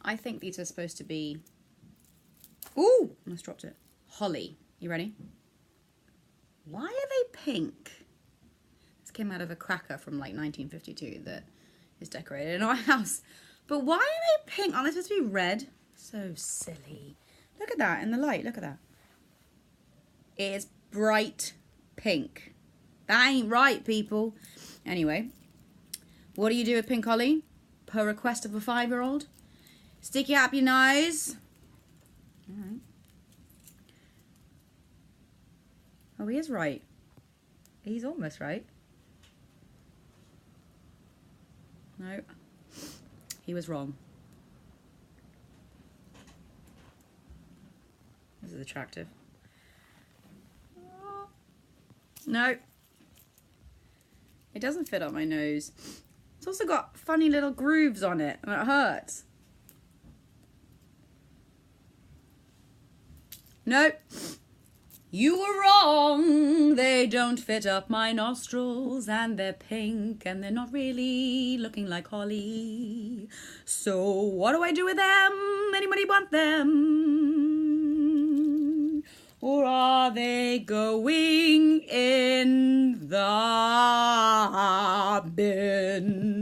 I think these are supposed to be... Ooh, I almost dropped it. Holly. You ready? Why are they pink? This came out of a cracker from like 1952 that is decorated in our house. But why are they pink? Aren't they supposed to be red? So silly. Look at that in the light. Look at that. It is bright pink. That ain't right, people. Anyway, what do you do with pink holly? Per request of a 5-year-old? Stick it up your nose. All right. Oh, he is right. He's almost right. No. He was wrong. This is attractive. No. It doesn't fit up my nose. It's also got funny little grooves on it and it hurts. Nope. You were wrong. They don't fit up my nostrils and they're pink and they're not really looking like holly. So what do I do with them? Anybody want them? Or are they going in the bin?